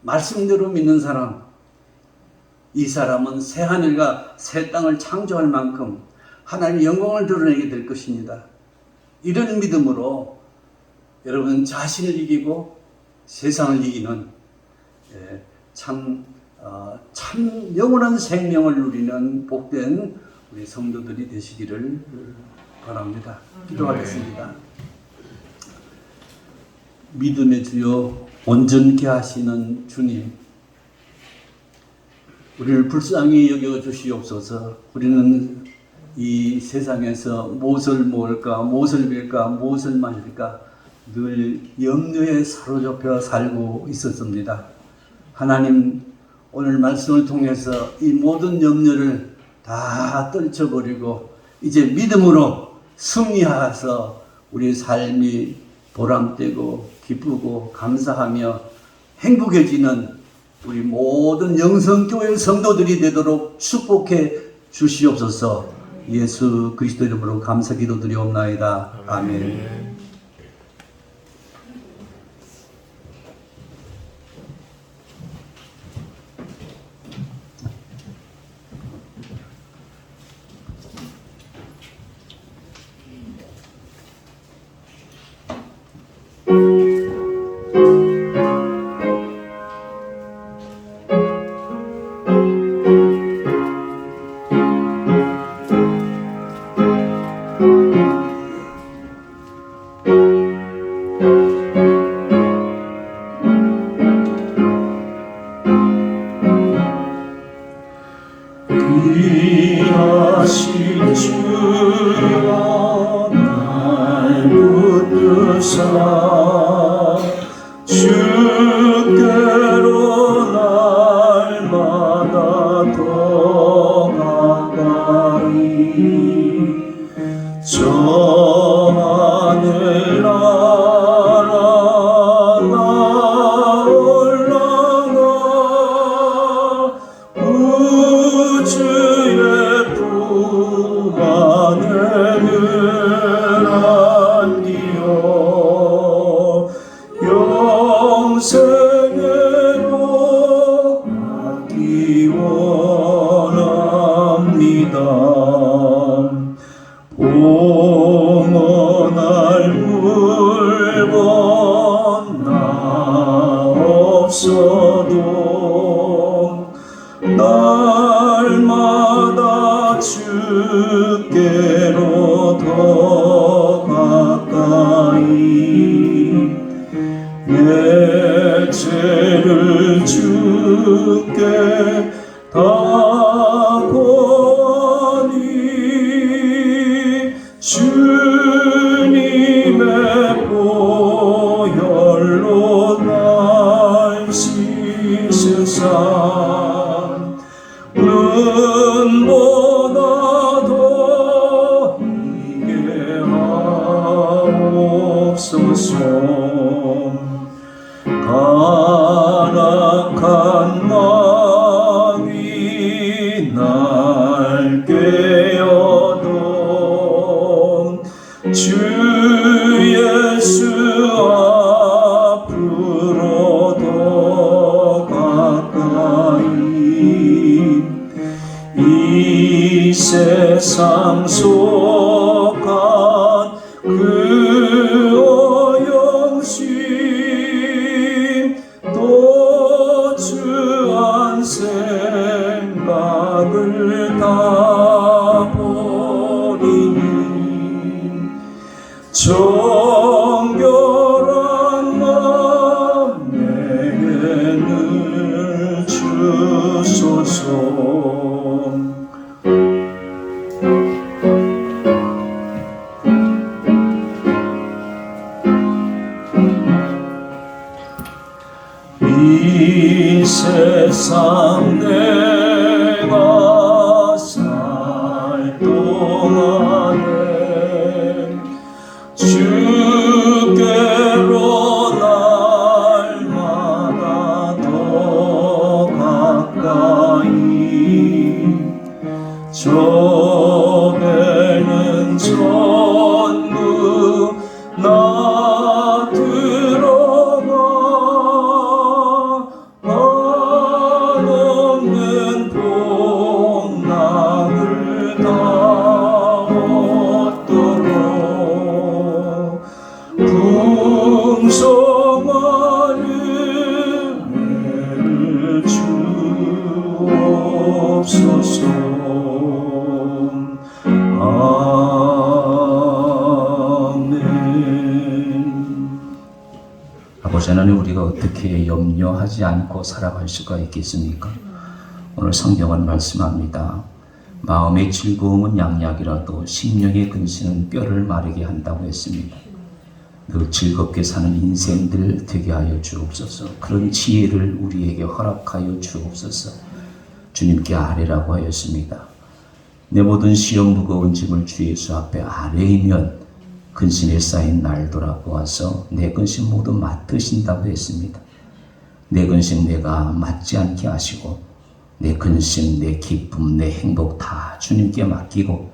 말씀대로 믿는 사람, 이 사람은 새 하늘과 새 땅을 창조할 만큼 하나님의 영광을 드러내게 될 것입니다. 이런 믿음으로 여러분 자신을 이기고 세상을 이기는 참 영원한 생명을 누리는 복된 우리 성도들이 되시기를 바랍니다. 기도하겠습니다. 믿음의 주여 온전케 하시는 주님, 우리를 불쌍히 여겨 주시옵소서. 우리는 이 세상에서 무엇을 먹을까, 무엇을 빌까, 무엇을 마실까 늘 염려에 사로잡혀 살고 있었습니다. 하나님, 오늘 말씀을 통해서 이 모든 염려를 다 떨쳐버리고 이제 믿음으로 승리하여서 우리 삶이 보람되고 기쁘고 감사하며 행복해지는 우리 모든 영성교회 성도들이 되도록 축복해 주시옵소서. 예수 그리스도 이름으로 감사 기도드리옵나이다. 아멘. 귀하신 주여 날 붙드사 주께로 날마다 더 가까이 저 하늘 나라 올라가 우주의 품 안에 안디오 주께로 더 가까이 내 죄를 주께 다 거니 주님의 보혈로 날 씻으사 눈보다 더 이게 하옵소서. 가락한 마음이 날 깨어도 주 예수 앞으로 더 가까이 이 세상 속한 그 어영심 또 주한 생각을 다 버리니 정결한 마음 내게 늘 주소서. 이 세상 내가 살 동안에 주께로 날마다 더 가까이 저배는 전부 나 들어가 한없는 복락을 다 얻도록 풍성한 은혜를 주옵소서. 아버지 하나님, 우리가 어떻게 염려하지 않고 살아갈 수가 있겠습니까? 오늘 성경은 말씀합니다. 마음의 즐거움은 양약이라도 심령의 근심은 뼈를 마르게 한다고 했습니다. 늘 즐겁게 사는 인생들 되게 하여 주옵소서. 그런 지혜를 우리에게 허락하여 주옵소서. 주님께 아뢰라고 하였습니다. 내 모든 시험 무거운 짐을 주 예수 앞에 아뢰이면 근심에 쌓인 날 돌아보아서 내 근심 모두 맡으신다고 했습니다. 내 근심 내가 맡지 않게 하시고 내 근심, 내 기쁨, 내 행복 다 주님께 맡기고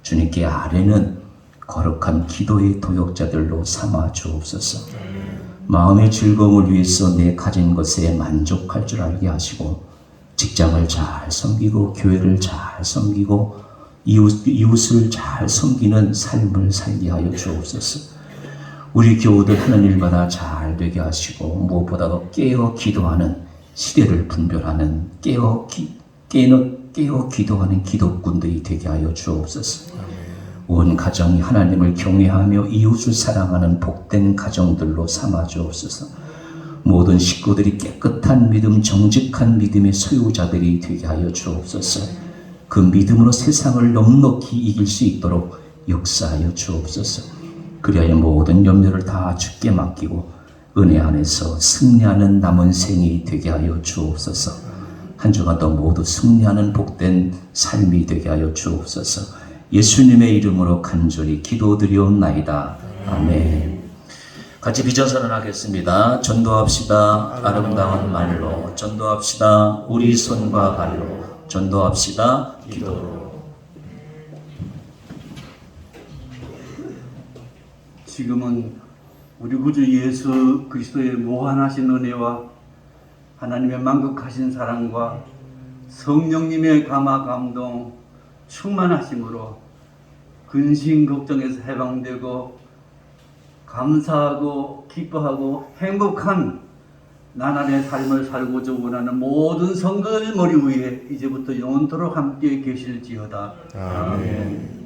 주님께 아뢰는 거룩한 기도의 도역자들로 삼아 주옵소서. 마음의 즐거움을 위해서 내 가진 것에 만족할 줄 알게 하시고 직장을 잘 섬기고 교회를 잘 섬기고 이웃을 잘 섬기는 삶을 살게 하여 주옵소서. 우리 교우들 하는 일마다 잘 되게 하시고 무엇보다도 깨어 기도하는 시대를 분별하는 깨어 기도하는 기도꾼들이 되게 하여 주옵소서. 온 가정이 하나님을 경외하며 이웃을 사랑하는 복된 가정들로 삼아 주옵소서. 모든 식구들이 깨끗한 믿음, 정직한 믿음의 소유자들이 되게 하여 주옵소서. 그 믿음으로 세상을 넉넉히 이길 수 있도록 역사하여 주옵소서. 그리하여 모든 염려를 다 주께 맡기고 은혜 안에서 승리하는 남은 생이 되게 하여 주옵소서. 한 주간도 모두 승리하는 복된 삶이 되게 하여 주옵소서. 예수님의 이름으로 간절히 기도드리옵나이다. 아멘. 같이 비전 선언하겠습니다. 전도합시다. 아름다운 말로 전도합시다. 우리 손과 발로 전도합시다. 기도로. 지금은 우리 구주 예수 그리스도의 무한하신 은혜와 하나님의 만극하신 사랑과 성령님의 감화 감동 충만하심으로 근심 걱정에서 해방되고 감사하고 기뻐하고 행복한 나날의 삶을 살고자 원하는 모든 성도들 머리 위에 이제부터 영원토록 함께 계실지어다. 아멘.